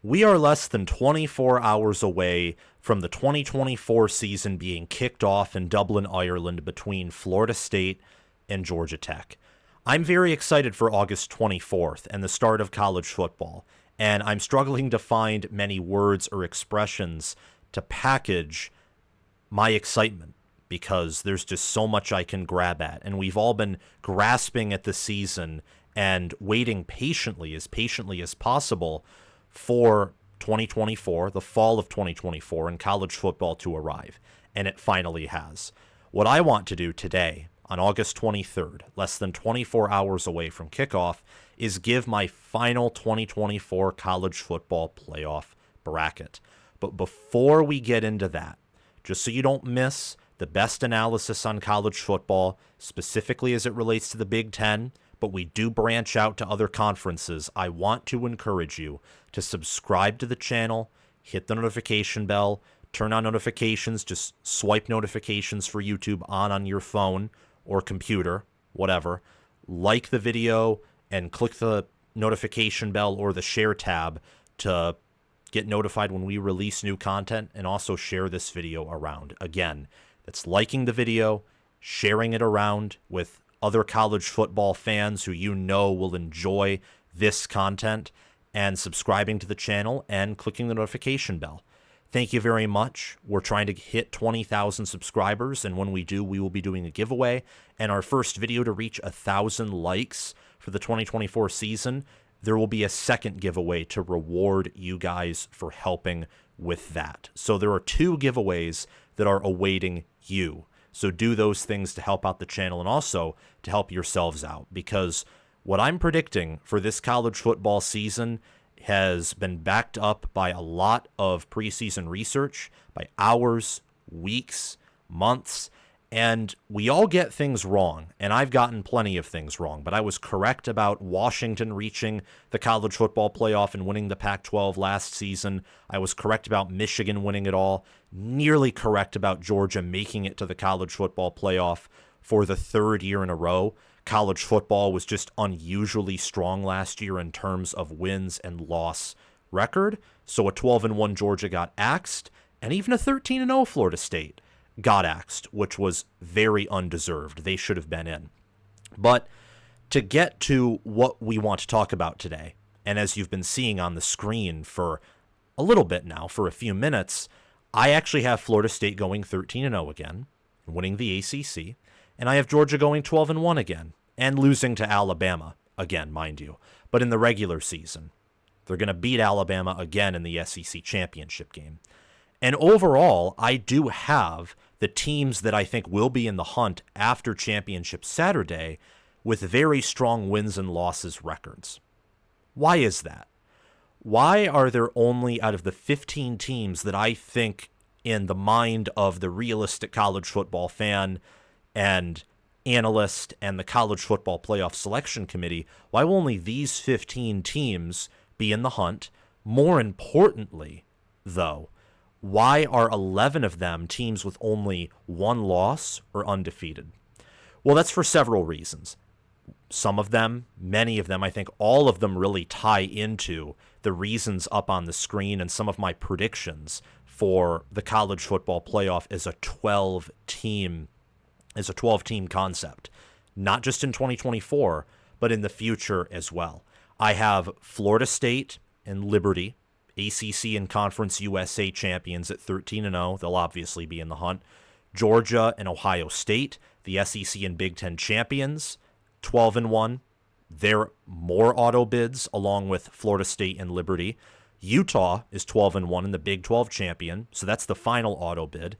We are less than 24 hours away from the 2024 season being kicked off in Dublin, Ireland between Florida State and Georgia Tech. I'm very excited for August 24th and the start of college football, and I'm struggling to find many words or expressions to package my excitement because there's just so much I can grab at, and we've all been grasping at the season and waiting patiently as possible for 2024, the fall of 2024, and college football to arrive. And it finally has. What I want to do today, on August 23rd, less than 24 hours away from kickoff, is give my final 2024 college football playoff bracket. But before we get into that, just so you don't miss the best analysis on college football, specifically as it relates to the Big Ten, but we do branch out to other conferences, I want to encourage you to subscribe to the channel, hit the notification bell, turn on notifications, just swipe notifications for YouTube on your phone or computer, whatever. Like the video and click the notification bell or the share tab to get notified when we release new content, and also share this video around. Again, that's liking the video, sharing it around with other college football fans who you know will enjoy this content, and subscribing to the channel and clicking the notification bell. Thank you very much. We're trying to hit 20,000 subscribers, and when we do, we will be doing a giveaway. And our first video to reach 1,000 likes for the 2024 season, there will be a second giveaway to reward you guys for helping with that. So there are 2 giveaways that are awaiting you. So do those things to help out the channel and also to help yourselves out, because what I'm predicting for this college football season has been backed up by a lot of preseason research, by hours, weeks, months, and we all get things wrong, and I've gotten plenty of things wrong, but I was correct about Washington reaching the college football playoff and winning the Pac-12 last season. I was correct about Michigan winning it all, nearly correct about Georgia making it to the college football playoff for the 3rd year in a row. College football was just unusually strong last year in terms of wins and loss record. So a 12-1 Georgia got axed, and even a 13-0 Florida State got axed, which was very undeserved. They should have been in. But to get to what we want to talk about today, and as you've been seeing on the screen for a little bit now, for a few minutes, I actually have Florida State going 13-0 again, winning the ACC. And I have Georgia going 12-1 again, and losing to Alabama again, mind you. But in the regular season, they're going to beat Alabama again in the SEC championship game. And overall, I do have the teams that I think will be in the hunt after Championship Saturday with very strong wins and losses records. Why is that? Why are there only, out of the 15 teams that I think in the mind of the realistic college football fan and analyst and the college football playoff selection committee, why will only these 15 teams be in the hunt? More importantly, though, why are 11 of them teams with only 1 loss or undefeated? Well, that's for several reasons. Some of them, many of them, I think all of them really tie into the reasons up on the screen and some of my predictions for the college football playoff as a 12-team concept, not just in 2024, but in the future as well. I have Florida State and Liberty, ACC and Conference USA champions at 13-0. They'll obviously be in the hunt. Georgia and Ohio State, the SEC and Big Ten champions, 12-1. They're more auto bids along with Florida State and Liberty. Utah is 12-1 and the Big 12 champion, so that's the final auto bid.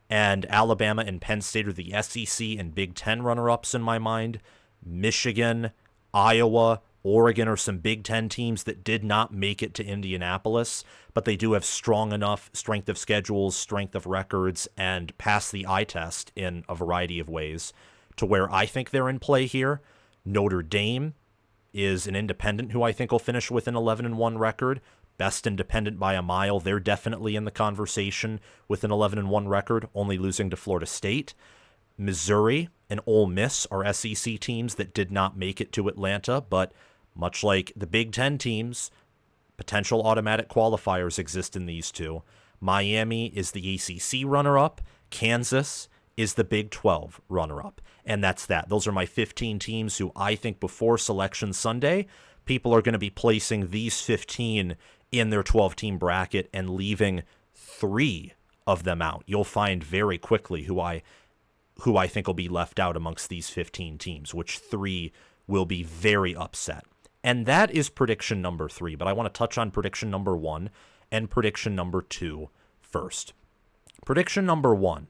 And Alabama and Penn State are the SEC and Big Ten runner-ups in my mind. Michigan, Iowa, Oregon are some Big Ten teams that did not make it to Indianapolis, but they do have strong enough strength of schedules, strength of records, and pass the eye test in a variety of ways to where I think they're in play here. Notre Dame is an independent who I think will finish with an 11-1 record. Best independent by a mile. They're definitely in the conversation with an 11-1 record, only losing to Florida State. Missouri and Ole Miss are SEC teams that did not make it to Atlanta, but much like the Big Ten teams, Potential automatic qualifiers exist in these two. Miami is the ACC runner-up. Kansas is the Big 12 runner-up. And that's that. Those are my 15 teams who I think before Selection Sunday, people are going to be placing these 15 in their 12-team bracket and leaving 3 of them out. You'll find very quickly who I think will be left out amongst these 15 teams, which 3 will be very upset. And that is prediction number 3, but I want to touch on prediction number 1 and prediction number 2 first. Prediction number 1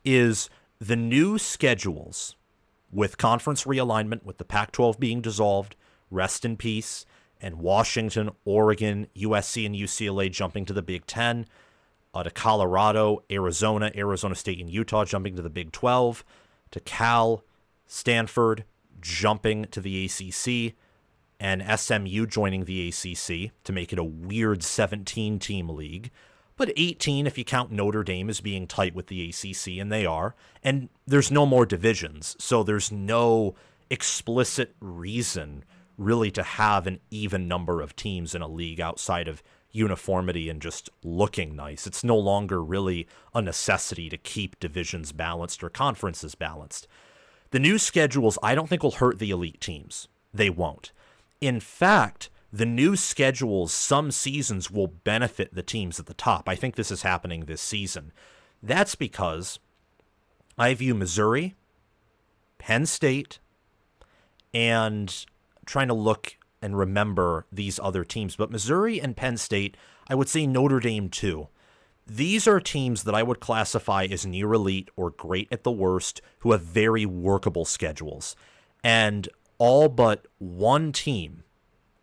is the new schedules with conference realignment, with the Pac-12 being dissolved, rest in peace, and Washington, Oregon, USC, and UCLA jumping to the Big 10, to Colorado, Arizona, Arizona State, and Utah jumping to the Big 12, to Cal, Stanford jumping to the ACC, and SMU joining the ACC to make it a weird 17-team league, but 18 if you count Notre Dame as being tight with the ACC, and they are. And there's no more divisions, so there's no explicit reason really to have an even number of teams in a league outside of uniformity and just looking nice. It's no longer really a necessity to keep divisions balanced or conferences balanced. The new schedules I don't think will hurt the elite teams. They won't. In fact, the new schedules some seasons will benefit the teams at the top. I think this is happening this season. That's because I view Missouri, Penn State, and trying to look and remember these other teams, but Missouri and Penn State, I would say Notre Dame too. These are teams that I would classify as near elite or great at the worst, who have very workable schedules. And all but one team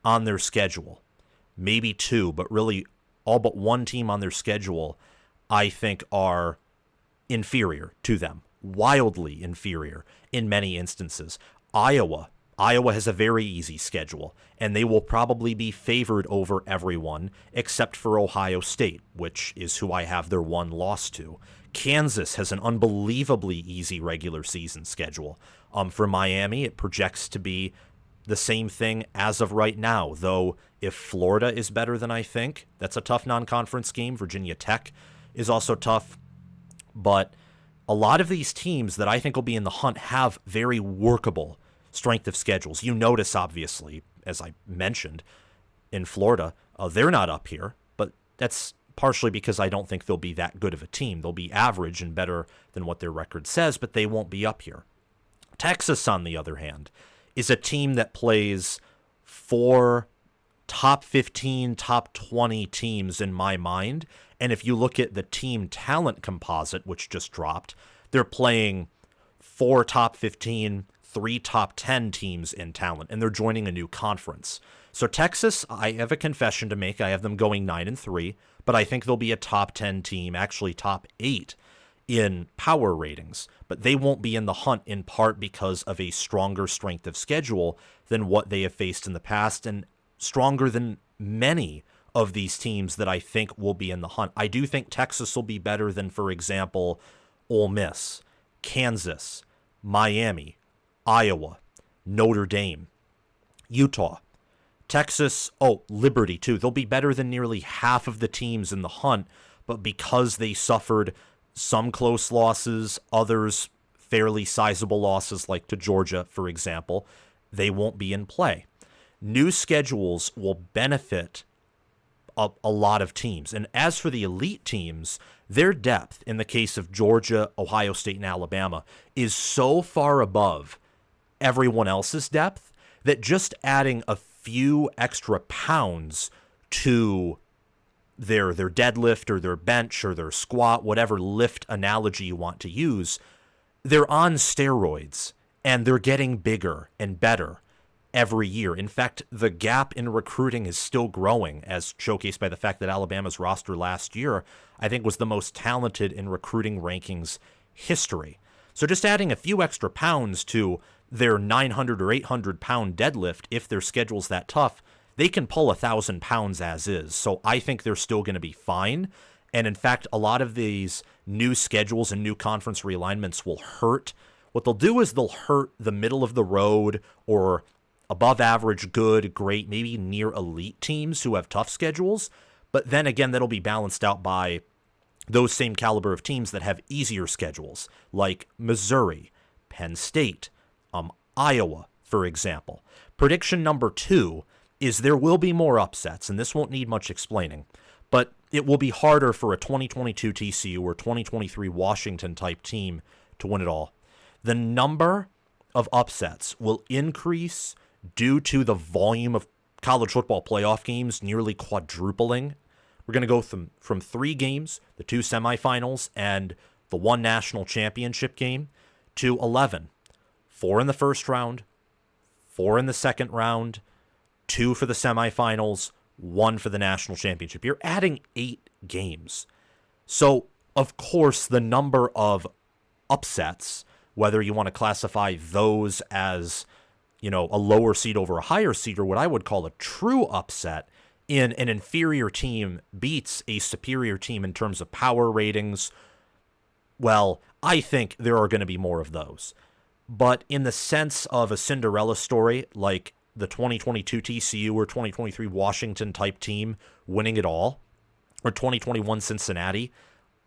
on their schedule, maybe 2, but really all but one team on their schedule, I think are inferior to them, wildly inferior in many instances. Iowa has a very easy schedule, and they will probably be favored over everyone except for Ohio State, which is who I have their one loss to. Kansas has an unbelievably easy regular season schedule. For Miami, it projects to be the same thing as of right now, though if Florida is better than I think, that's a tough non-conference game. Virginia Tech is also tough, but a lot of these teams that I think will be in the hunt have very workable strength of schedules. You notice, obviously, as I mentioned, in Florida, they're not up here, but that's partially because I don't think they'll be that good of a team. They'll be average and better than what their record says, but they won't be up here. Texas, on the other hand, is a team that plays 4 top 15, top 20 teams in my mind. And if you look at the team talent composite, which just dropped, they're playing 4 top 15, 3 top 10 teams in talent, and they're joining a new conference. So Texas, I have a confession to make. I have them going 9-3, but I think they'll be a top 10 team, actually top 8 in power ratings. But they won't be in the hunt in part because of a stronger strength of schedule than what they have faced in the past, and stronger than many of these teams that I think will be in the hunt. I do think Texas will be better than, for example, Ole Miss, Kansas, Miami, Iowa, Notre Dame, Utah, Texas, Liberty too. They'll be better than nearly half of the teams in the hunt, but because they suffered some close losses, others fairly sizable losses, like to Georgia, for example, they won't be in play. New schedules will benefit a lot of teams. And as for the elite teams, their depth, in the case of Georgia, Ohio State, and Alabama, is so far above everyone else's depth that just adding a few extra pounds to their deadlift or their bench or their squat, whatever lift analogy you want to use, they're on steroids and they're getting bigger and better every year. In fact, the gap in recruiting is still growing, as showcased by the fact that Alabama's roster last year, I think, was the most talented in recruiting rankings history. So just adding a few extra pounds to their 900 or 800 pound deadlift, if their schedule's that tough, they can pull 1,000 pounds as is. So I think they're still going to be fine. And in fact, a lot of these new schedules and new conference realignments will hurt. What they'll do is they'll hurt the middle of the road or above average, good, great, maybe near elite teams who have tough schedules. But then again, that'll be balanced out by those same caliber of teams that have easier schedules, like Missouri, Penn State, Iowa, for example. Prediction number 2 is there will be more upsets, and this won't need much explaining, but it will be harder for a 2022 TCU or 2023 Washington type team to win it all. The number of upsets will increase due to the volume of college football playoff games nearly quadrupling. We're going to go from 3 games, the 2 semifinals and the 1 national championship game, to 11. 4 in the first round, 4 in the second round, 2 for the semifinals, 1 for the national championship. You're adding 8 games. So, of course, the number of upsets, whether you want to classify those as, a lower seed over a higher seed, or what I would call a true upset, in an inferior team beats a superior team in terms of power ratings, well, I think there are going to be more of those. But in the sense of a Cinderella story, like the 2022 TCU or 2023 Washington type team winning it all, or 2021 Cincinnati,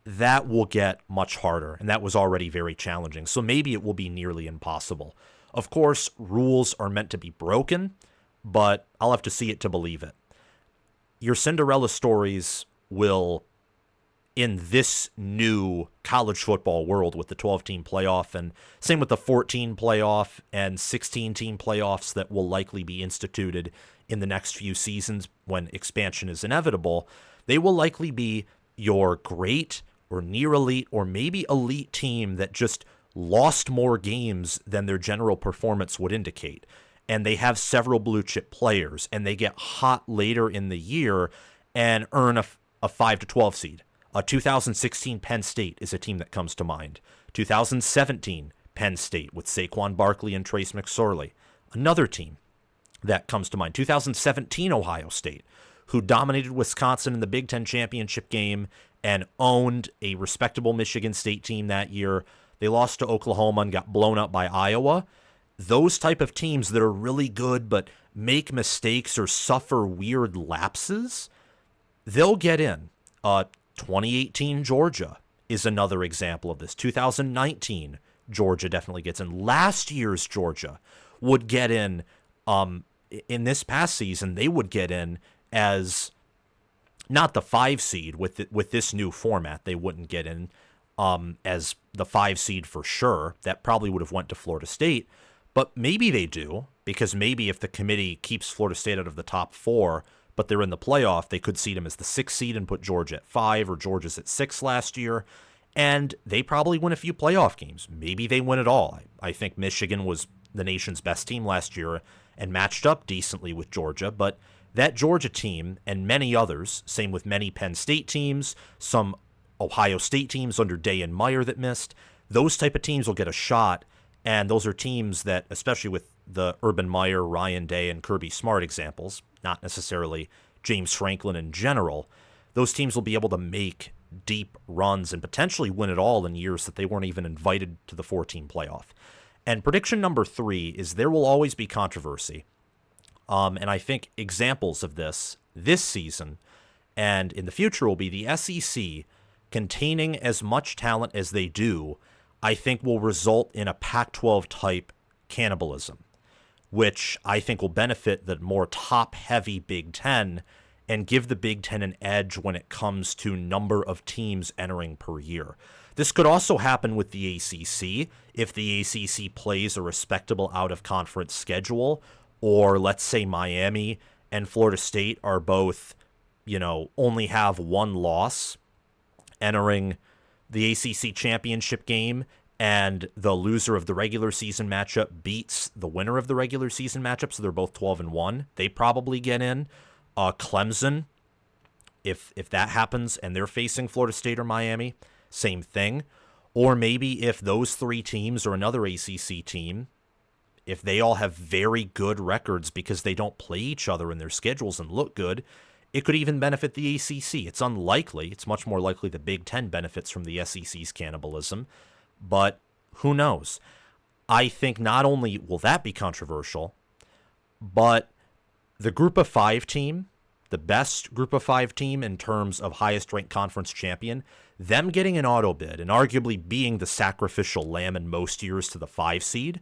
that will get much harder, and that was already very challenging. So maybe it will be nearly impossible. Of course, rules are meant to be broken, but I'll have to see it to believe it. Your Cinderella stories will, in this new college football world with the 12-team playoff, and same with the 14 playoff and 16-team playoffs that will likely be instituted in the next few seasons when expansion is inevitable, they will likely be your great or near elite or maybe elite team that just lost more games than their general performance would indicate. And they have several blue chip players, and they get hot later in the year and earn a 5-12 seed. 2016 Penn State is a team that comes to mind. 2017 Penn State with Saquon Barkley and Trace McSorley, another team that comes to mind. 2017 Ohio State, who dominated Wisconsin in the Big Ten championship game and owned a respectable Michigan State team that year. They lost to Oklahoma and got blown up by Iowa. Those type of teams that are really good but make mistakes or suffer weird lapses, they'll get in. 2018 Georgia is another example of this. 2019 Georgia definitely gets in. Last year's Georgia would get in this past season. They would get in as not the 5 seed with this new format. They wouldn't get in as the 5 seed for sure. That probably would have went to Florida State. But maybe they do, because maybe if the committee keeps Florida State out of the top 4, but they're in the playoff, they could seed them as the 6th seed and put Georgia at 5, or Georgia's at 6 last year, and they probably win a few playoff games. Maybe they win it all. I think Michigan was the nation's best team last year and matched up decently with Georgia, but that Georgia team and many others, same with many Penn State teams, some Ohio State teams under Day and Meyer that missed, those type of teams will get a shot. And those are teams that, especially with the Urban Meyer, Ryan Day, and Kirby Smart examples, not necessarily James Franklin in general, those teams will be able to make deep runs and potentially win it all in years that they weren't even invited to the 4-team playoff. And prediction number 3 is there will always be controversy. And I think examples of this season and in the future will be the SEC containing as much talent as they do, I think will result in a Pac-12 type cannibalism, which I think will benefit the more top-heavy Big Ten and give the Big Ten an edge when it comes to number of teams entering per year. This could also happen with the ACC if the ACC plays a respectable out-of-conference schedule, or let's say Miami and Florida State are both, only have 1 loss entering the ACC championship game, and the loser of the regular season matchup beats the winner of the regular season matchup, so they're both 12-1. They probably get in. Clemson, if that happens and they're facing Florida State or Miami, same thing. Or maybe if those 3 teams or another ACC team, if they all have very good records because they don't play each other in their schedules and look good, it could even benefit the ACC. It's unlikely. It's much more likely the Big Ten benefits from the SEC's cannibalism, but who knows? I think not only will that be controversial, But the group of five team, the best group of five team in terms of highest ranked conference champion, them getting an auto bid and arguably being the sacrificial lamb in most years to the 5 seed,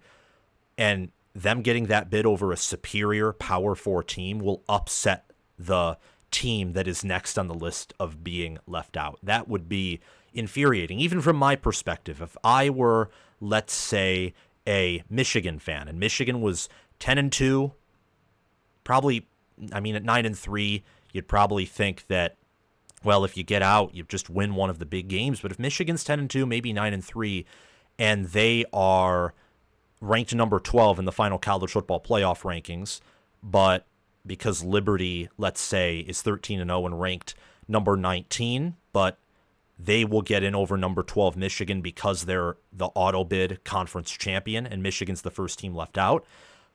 and them getting that bid over a superior Power 4 team will upset the team that is next on the list of being left out. That would be infuriating, even from my perspective. If I were, let's say, a Michigan fan, and Michigan was 10-2, probably, I mean, at 9-3, you'd probably think that, well, if you get out, you just win one of the big games. But if Michigan's 10-2, maybe 9-3, and they are ranked number 12 in the final college football playoff rankings, but because Liberty, let's say, is 13-0 and ranked number 19, but they will get in over number 12 Michigan because they're the auto bid conference champion and Michigan's the first team left out.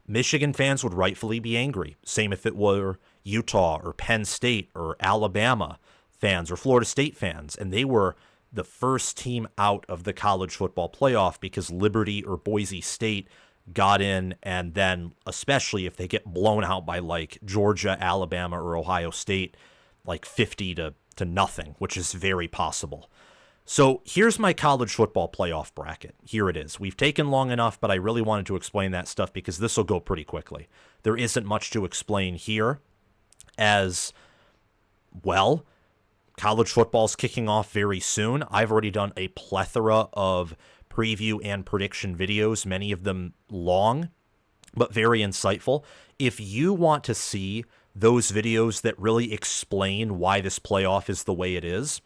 Michigan fans would rightfully be angry. Same if it were Utah or Penn State or Alabama fans or Florida State fans, and they were the first team out of the college football playoff because Liberty or Boise State got in, and then especially if they get blown out by like Georgia, Alabama, or Ohio State, like 50 to nothing, which is very possible. So here's my college football playoff bracket. Here it is. We've taken long enough, but I really wanted to explain that stuff because this will go pretty quickly. There isn't much to explain here as, well, college football's kicking off very soon. I've already done a plethora of preview and prediction videos, many of them long, but very insightful. If you want to see those videos that really explain why this playoff is the way it is,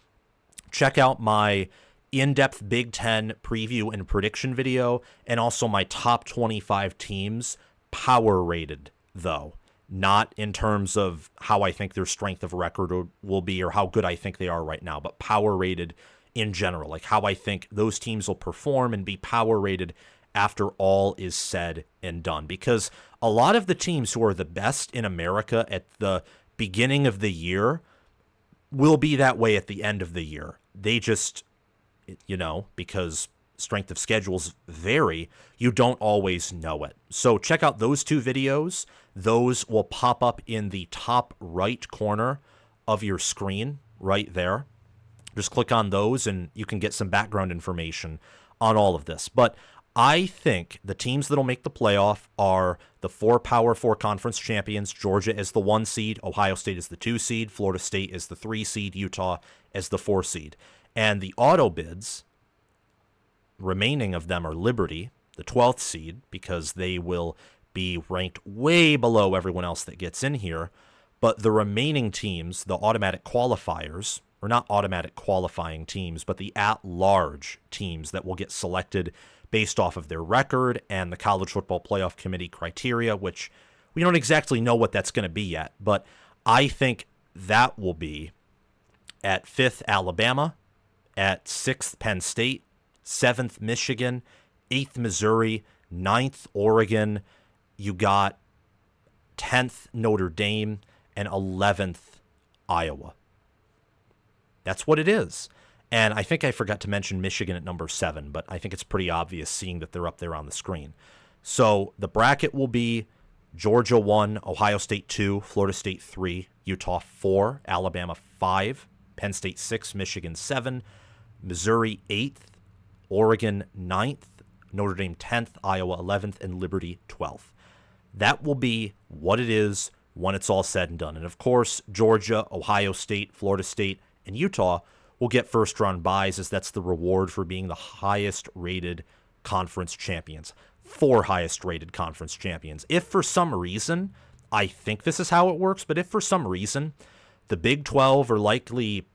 check out my in-depth Big Ten preview and prediction video, and also my top 25 teams power rated, though. Not in terms of how I think their strength of record will be or how good I think they are right now, but power rated in general, like how I think those teams will perform and be power rated after all is said and done. Because a lot of the teams who are the best in America at the beginning of the year will be that way at the end of the year. They just, because strength of schedules vary, you don't always know it. So check out those two videos. Those will pop up in the top right corner of your screen right there. Just click on those and you can get some background information on all of this. But I think the teams that'll make the playoff are the 4 Power 4 conference champions. Georgia is the 1 seed, Ohio State is the 2 seed, Florida State is the 3 seed, Utah is the 4 seed. And the auto bids, remaining of them are Liberty, the 12th seed, because they will be ranked way below everyone else that gets in here. But the remaining teams, the automatic qualifiers, or not automatic qualifying teams, but the at-large teams that will get selected based off of their record and the College Football Playoff Committee criteria, which we don't exactly know what that's going to be yet. But I think that will be at 5th Alabama, at 6th Penn State, 7th Michigan, 8th Missouri, 9th Oregon. You got 10th Notre Dame, and 11th Iowa. That's what it is. And I think I forgot to mention Michigan at number 7, but I think it's pretty obvious seeing that they're up there on the screen. So the bracket will be Georgia 1, Ohio State 2, Florida State 3, Utah 4, Alabama 5, Penn State 6, Michigan 7, Missouri 8th, Oregon 9th, Notre Dame 10th, Iowa 11th, and Liberty 12th. That will be what it is when it's all said and done. And of course, Georgia, Ohio State, Florida State, and Utah will get first-round byes, as that's the reward for being the highest-rated conference champions. 4 highest-rated conference champions. If for some reason, I think this is how it works, but if for some reason the Big 12 or likely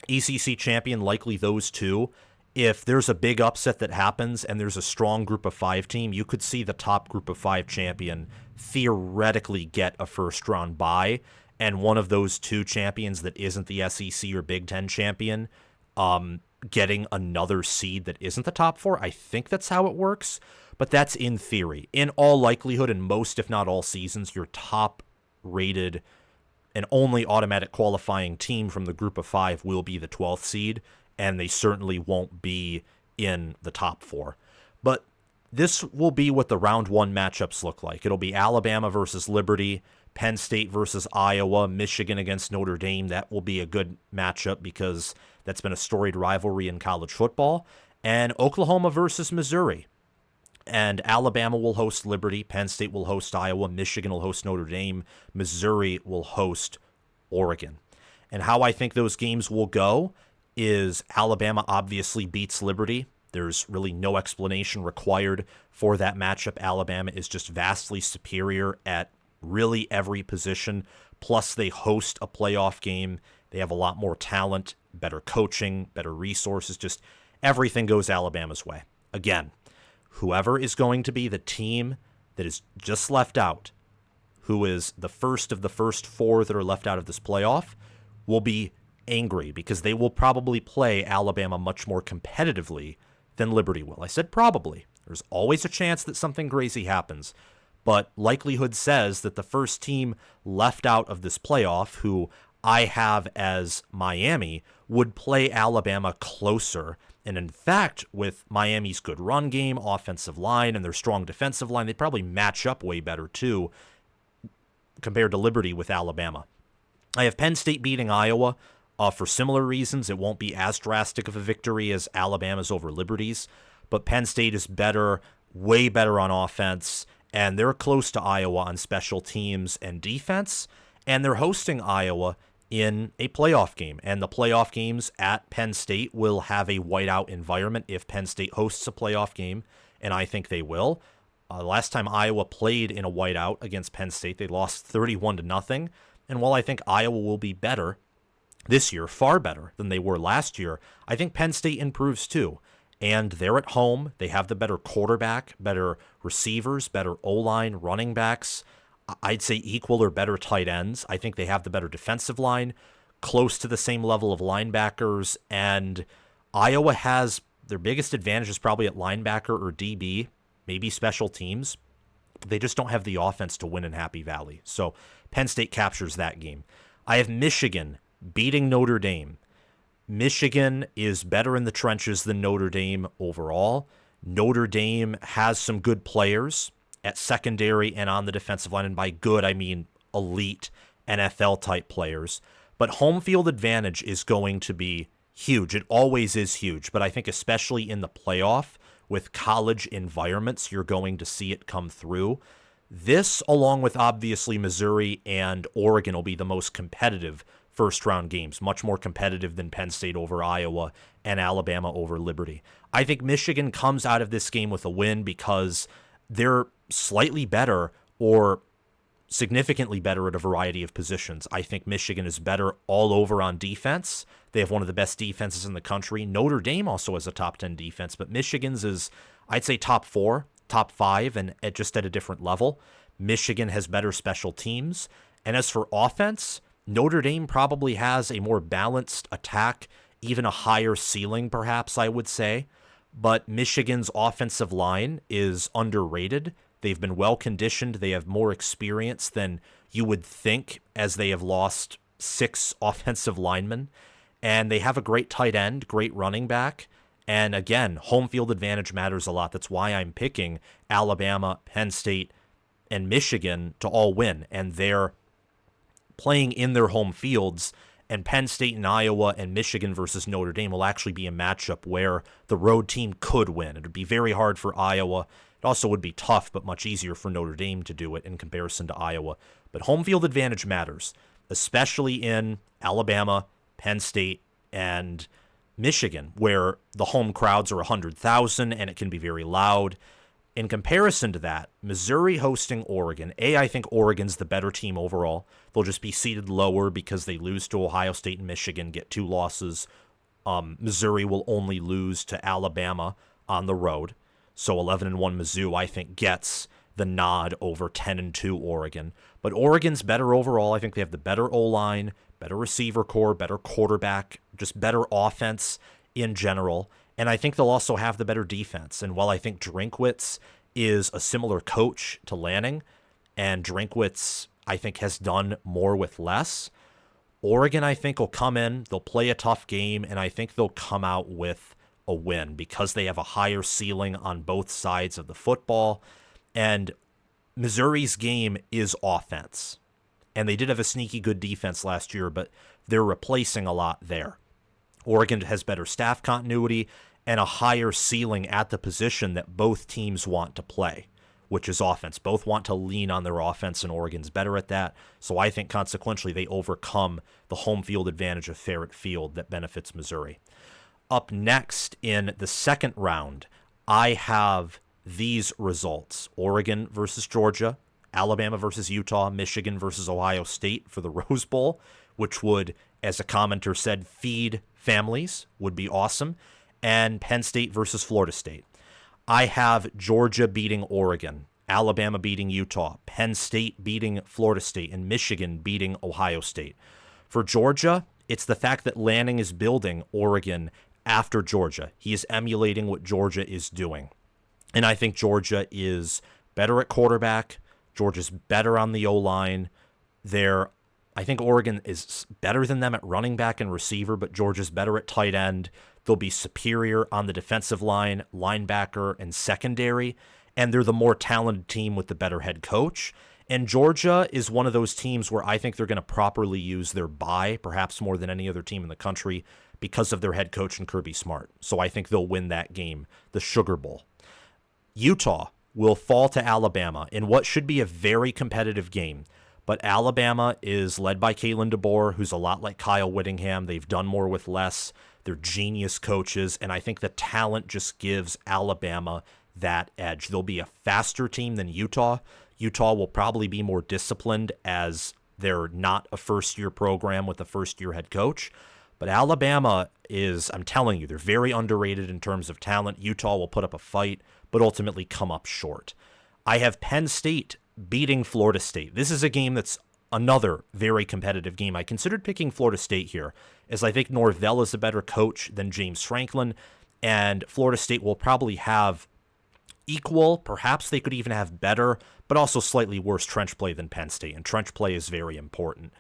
ACC champion, likely those two, if there's a big upset that happens and there's a strong group of 5 team, you could see the top group of 5 champion theoretically get a first-round bye, and one of those 2 champions that isn't the SEC or Big Ten champion getting another seed that isn't the top 4. I think that's how it works, but that's in theory. In all likelihood, in most, if not all seasons, your top-rated and only automatic qualifying team from the group of 5 will be the 12th seed, and they certainly won't be in the top 4. But this will be what the round one matchups look like. It'll be Alabama versus Liberty, Penn State versus Iowa, Michigan against Notre Dame. That will be a good matchup because that's been a storied rivalry in college football. And Oklahoma versus Missouri. And Alabama will host Liberty, Penn State will host Iowa, Michigan will host Notre Dame, Missouri will host Oregon. And how I think those games will go is Alabama obviously beats Liberty. There's really no explanation required for that matchup. Alabama is just vastly superior at really every position. Plus, they host a playoff game. They have a lot more talent, better coaching, better resources. Just everything goes Alabama's way. Again, whoever is going to be the team that is just left out, who is the first of the first four that are left out of this playoff, will be angry because they will probably play Alabama much more competitively than Liberty will. I said probably. There's always a chance that something crazy happens, but likelihood says that the first team left out of this playoff, who I have as Miami, would play Alabama closer. And in fact, with Miami's good run game, offensive line, and their strong defensive line, they'd probably match up way better too compared to Liberty with Alabama. I have Penn State beating Iowa for similar reasons. It won't be as drastic of a victory as Alabama's over Liberty's, but Penn State is better, way better on offense, and they're close to Iowa on special teams and defense, and they're hosting Iowa in a playoff game. And the playoff games at Penn State will have a whiteout environment if Penn State hosts a playoff game, and I think they will. Last time Iowa played in a whiteout against Penn State, they lost 31-0. And while I think Iowa will be better this year, far better than they were last year, I think Penn State improves too. And they're at home. They have the better quarterback, better receivers, better O-line, running backs. I'd say equal or better tight ends. I think they have the better defensive line, close to the same level of linebackers. And Iowa has their biggest advantage is probably at linebacker or DB, maybe special teams. They just don't have the offense to win in Happy Valley. So Penn State captures that game. I have Michigan beating Notre Dame. Michigan is better in the trenches than Notre Dame overall. Notre Dame has some good players at secondary and on the defensive line. And by good, I mean elite NFL-type players. But home field advantage is going to be huge. It always is huge. But I think especially in the playoff, with college environments, you're going to see it come through. This, along with obviously Missouri and Oregon, will be the most competitive first-round games, much more competitive than Penn State over Iowa and Alabama over Liberty. I think Michigan comes out of this game with a win because they're slightly better or significantly better at a variety of positions. I think Michigan is better all over on defense. They have one of the best defenses in the country. Notre Dame also has a top 10 defense, but Michigan's is, I'd say, top 4, top 5, and just at a different level. Michigan has better special teams. And as for offense, Notre Dame probably has a more balanced attack, even a higher ceiling, perhaps, I would say. But Michigan's offensive line is underrated. They've been well conditioned. They have more experience than you would think, as they have lost 6 offensive linemen. And they have a great tight end, great running back. And again, home field advantage matters a lot. That's why I'm picking Alabama, Penn State, and Michigan to all win. And they're playing in their home fields. And Penn State and Iowa and Michigan versus Notre Dame will actually be a matchup where the road team could win. It would be very hard for Iowa. It also would be tough, but much easier for Notre Dame to do it in comparison to Iowa. But home field advantage matters, especially in Alabama, Penn State, and Michigan, where the home crowds are 100,000 and it can be very loud. In comparison to that, Missouri hosting Oregon. I think Oregon's the better team overall. They'll just be seated lower because they lose to Ohio State and Michigan, get 2 losses. Missouri will only lose to Alabama on the road. So 11-1 Mizzou, I think, gets the nod over 10-2 Oregon. But Oregon's better overall. I think they have the better O-line, better receiver core, better quarterback, just better offense in general. And I think they'll also have the better defense. And while I think Drinkwitz is a similar coach to Lanning, and Drinkwitz, I think, has done more with less, Oregon, I think, will come in, they'll play a tough game, and I think they'll come out with a win because they have a higher ceiling on both sides of the football. And Missouri's game is offense. And they did have a sneaky good defense last year, but they're replacing a lot there. Oregon has better staff continuity and a higher ceiling at the position that both teams want to play, which is offense. Both want to lean on their offense, and Oregon's better at that. So I think consequentially they overcome the home field advantage of Ferret Field that benefits Missouri. Up next in the second round, I have these results: Oregon versus Georgia, Alabama versus Utah, Michigan versus Ohio State for the Rose Bowl, which would, as a commenter said, feed families, would be awesome, and Penn State versus Florida State. I have Georgia beating Oregon, Alabama beating Utah, Penn State beating Florida State, and Michigan beating Ohio State. For Georgia, it's the fact that Lanning is building Oregon after Georgia. He is emulating what Georgia is doing. And I think Georgia is better at quarterback. Georgia's better on the O-line. I think Oregon is better than them at running back and receiver, but Georgia's better at tight end. They'll be superior on the defensive line, linebacker, and secondary, and they're the more talented team with the better head coach. And Georgia is one of those teams where I think they're going to properly use their bye, perhaps more than any other team in the country, because of their head coach and Kirby Smart. So I think they'll win that game, the Sugar Bowl. Utah will fall to Alabama in what should be a very competitive game. But Alabama is led by Kalen DeBoer, who's a lot like Kyle Whittingham. They've done more with less. They're genius coaches, and I think the talent just gives Alabama that edge. They'll be a faster team than Utah. Utah will probably be more disciplined as they're not a first-year program with a first-year head coach. But Alabama is, I'm telling you, they're very underrated in terms of talent. Utah will put up a fight, but ultimately come up short. I have Penn State beating Florida State. This is a game that's another very competitive game. I considered picking Florida State here, as I think Norvell is a better coach than James Franklin, and Florida State will probably have equal, perhaps they could even have better, but also slightly worse trench play than Penn State, and trench play is very important.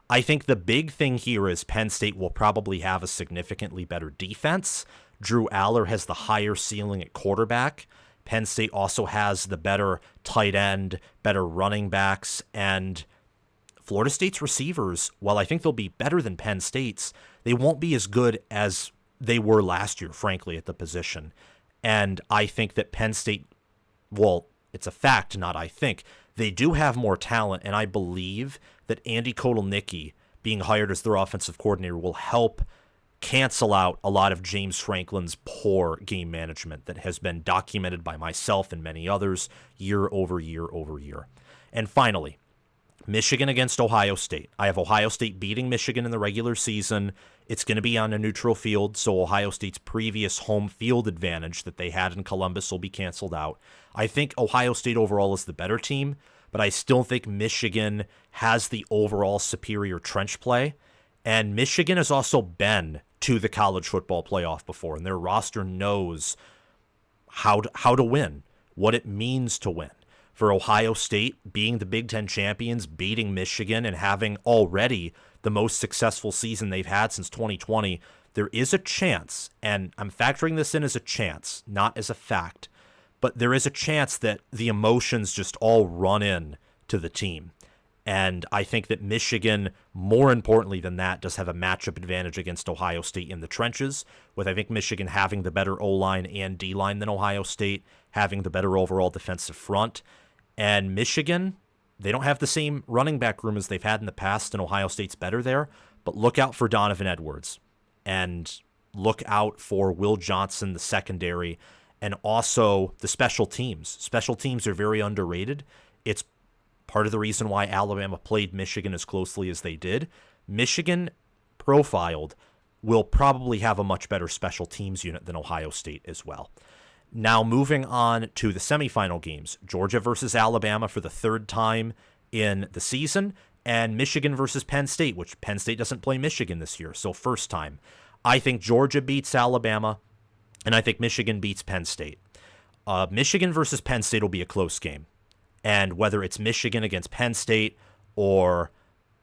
I think the big thing here is Penn State will probably have a significantly better defense. Drew Aller has the higher ceiling at quarterback. Penn State also has the better tight end, better running backs, and Florida State's receivers, while I think they'll be better than Penn State's, they won't be as good as they were last year, frankly, at the position. And I think that Penn State, well, it's a fact, not I think, they do have more talent, and I believe that Andy Kotelnicki being hired as their offensive coordinator will help cancel out a lot of James Franklin's poor game management that has been documented by myself and many others year over year over year. And finally, Michigan against Ohio State. I have Ohio State beating Michigan in the regular season. It's going to be on a neutral field, so Ohio State's previous home field advantage that they had in Columbus will be canceled out. I think Ohio State overall is the better team, but I still think Michigan has the overall superior trench play. And Michigan has also been to the college football playoff before, and their roster knows how to win, what it means to win. For Ohio State, being the Big Ten champions, beating Michigan, and having already the most successful season they've had since 2020, there is a chance, and I'm factoring this in as a chance, not as a fact, but there is a chance that the emotions just all run in to the team. And I think that Michigan, more importantly than that, does have a matchup advantage against Ohio State in the trenches, with I think Michigan having the better O-line and D-line than Ohio State, having the better overall defensive front. And Michigan, they don't have the same running back room as they've had in the past, and Ohio State's better there. But look out for Donovan Edwards, and look out for Will Johnson, the secondary, and also the special teams. Special teams are very underrated. It's part of the reason why Alabama played Michigan as closely as they did. Michigan profiled will probably have a much better special teams unit than Ohio State as well. Now moving on to the semifinal games, Georgia versus Alabama for the third time in the season, and Michigan versus Penn State, which Penn State doesn't play Michigan this year, so first time. I think Georgia beats Alabama, and I think Michigan beats Penn State. Michigan versus Penn State will be a close game. And whether it's Michigan against Penn State or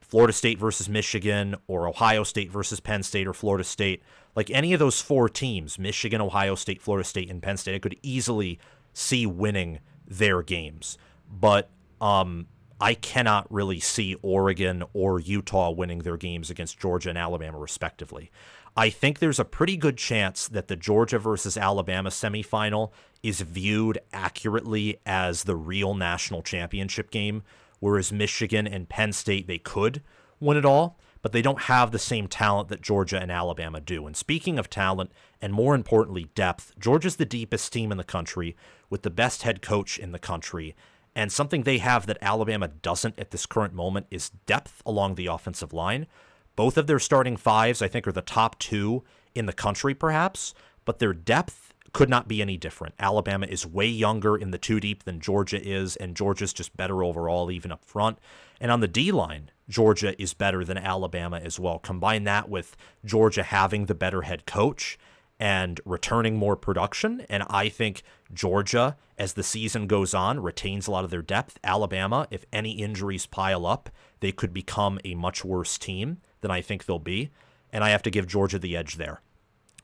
Florida State versus Michigan, or Ohio State versus Penn State, or Florida State, like any of those four teams, Michigan, Ohio State, Florida State, and Penn State, I could easily see winning their games. But I cannot really see Oregon or Utah winning their games against Georgia and Alabama, respectively. I think there's a pretty good chance that the Georgia versus Alabama semifinal is viewed accurately as the real national championship game, whereas Michigan and Penn State, they could win it all, but they don't have the same talent that Georgia and Alabama do. And speaking of talent, and more importantly, depth, Georgia's the deepest team in the country with the best head coach in the country. And something they have that Alabama doesn't at this current moment is depth along the offensive line. Both of their starting fives, I think, are the top two in the country, perhaps, but their depth could not be any different. Alabama is way younger in the two deep than Georgia is, and Georgia's just better overall, even up front. And on the D-line, Georgia is better than Alabama as well. Combine that with Georgia having the better head coach and returning more production, and I think Georgia, as the season goes on, retains a lot of their depth. Alabama, if any injuries pile up, they could become a much worse team than I think they'll be, and I have to give Georgia the edge there.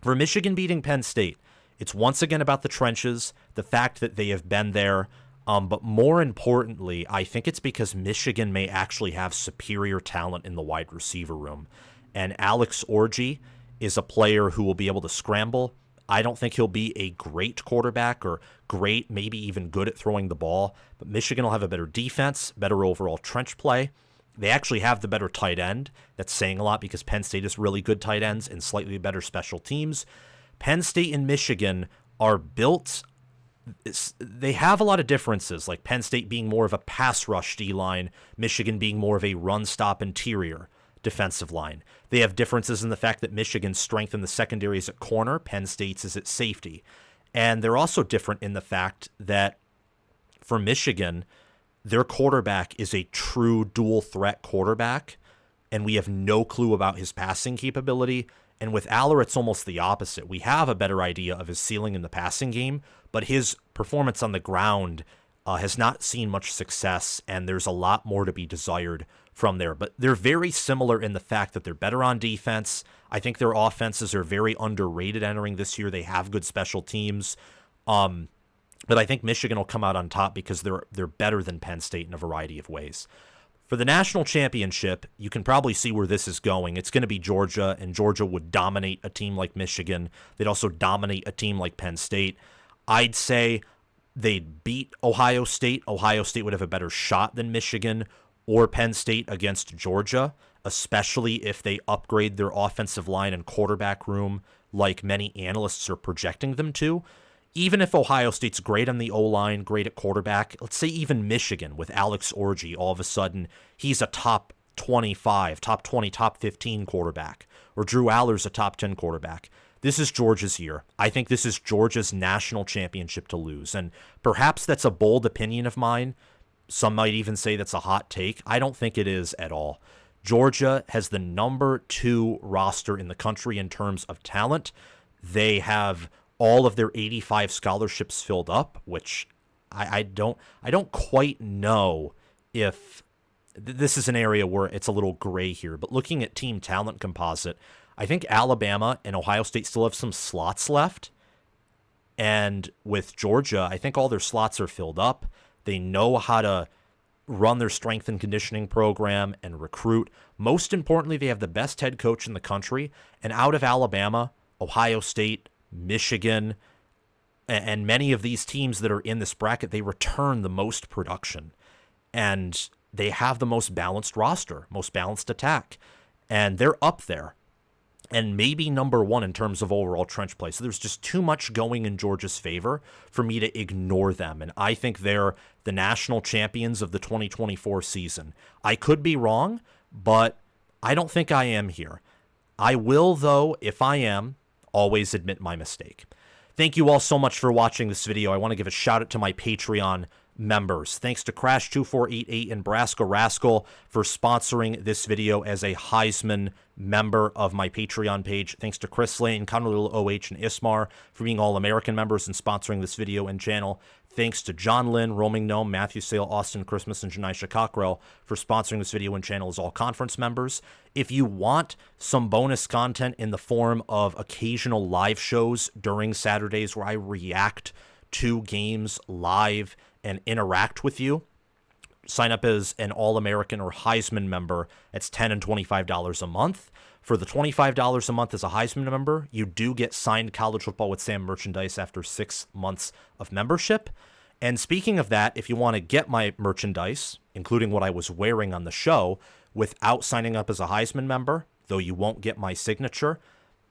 For Michigan beating Penn State, it's once again about the trenches, the fact that they have been there, but more importantly, I think it's because Michigan may actually have superior talent in the wide receiver room, and Alex Orji is a player who will be able to scramble. I don't think he'll be a great quarterback or great, maybe even good at throwing the ball, but Michigan will have a better defense, better overall trench play. They actually have the better tight end. That's saying a lot because Penn State is really good tight ends and slightly better special teams. Penn State and Michigan are built, they have a lot of differences, like Penn State being more of a pass rush D-line, Michigan being more of a run-stop interior defensive line. They have differences in the fact that Michigan's strength in the secondary is at corner, Penn State's is at safety. And they're also different in the fact that for Michigan, their quarterback is a true dual threat quarterback, and we have no clue about his passing capability. And with Aller, it's almost the opposite. We have a better idea of his ceiling in the passing game, but his performance on the ground has not seen much success, and there's a lot more to be desired from there. But they're very similar in the fact that they're better on defense. I think their offenses are very underrated entering this year. They have good special teams. But I think Michigan will come out on top because they're better than Penn State in a variety of ways. For the national championship, you can probably see where this is going. It's going to be Georgia, and Georgia would dominate a team like Michigan. They'd also dominate a team like Penn State. I'd say they'd beat Ohio State. Ohio State would have a better shot than Michigan or Penn State against Georgia, especially if they upgrade their offensive line and quarterback room like many analysts are projecting them to. Even if Ohio State's great on the O-line, great at quarterback, let's say even Michigan with Alex Orji, all of a sudden he's a top 25, top 20, top 15 quarterback, or Drew Aller's a top 10 quarterback. This is Georgia's year. I think this is Georgia's national championship to lose, and perhaps that's a bold opinion of mine. Some might even say that's a hot take. I don't think it is at all. Georgia has the number 2 roster in the country in terms of talent. They have all of their 85 scholarships filled up, which I don't quite know if this is an area where it's a little gray here. But looking at team talent composite, I think Alabama and Ohio State still have some slots left. And with Georgia, I think all their slots are filled up. They know how to run their strength and conditioning program and recruit. Most importantly, they have the best head coach in the country. And out of Alabama, Ohio State, Michigan, and many of these teams that are in this bracket, they return the most production. And they have the most balanced roster, most balanced attack. And they're up there. And maybe number 1 in terms of overall trench play. So there's just too much going in Georgia's favor for me to ignore them. And I think they're the national champions of the 2024 season. I could be wrong, but I don't think I am here. I will, though, if I am, always admit my mistake. Thank you all so much for watching this video. I want to give a shout out to my Patreon members. Thanks to Crash2488 and Brasco Rascal for sponsoring this video as a Heisman member of my Patreon page. Thanks to Chris Lane, Connor Little OH, and Ismar for being All-American members and sponsoring this video and channel. Thanks to John Lynn, Roaming Gnome, Matthew Sale, Austin Christmas, and Janisha Cockrell for sponsoring this video and channel as all conference members. If you want some bonus content in the form of occasional live shows during Saturdays where I react to games live and interact with you, sign up as an All-American or Heisman member. It's $10 and $25 a month. For the $25 a month as a Heisman member, you do get signed College Football with Sam merchandise after 6 months of membership. And speaking of that, if you want to get my merchandise, including what I was wearing on the show, without signing up as a Heisman member, though you won't get my signature,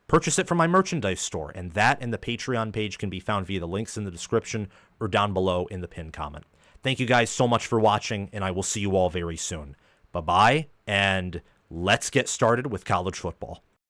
purchase it from my merchandise store, and that and the Patreon page can be found via the links in the description or down below in the pinned comment. Thank you guys so much for watching, and I will see you all very soon. Bye-bye, and let's get started with college football.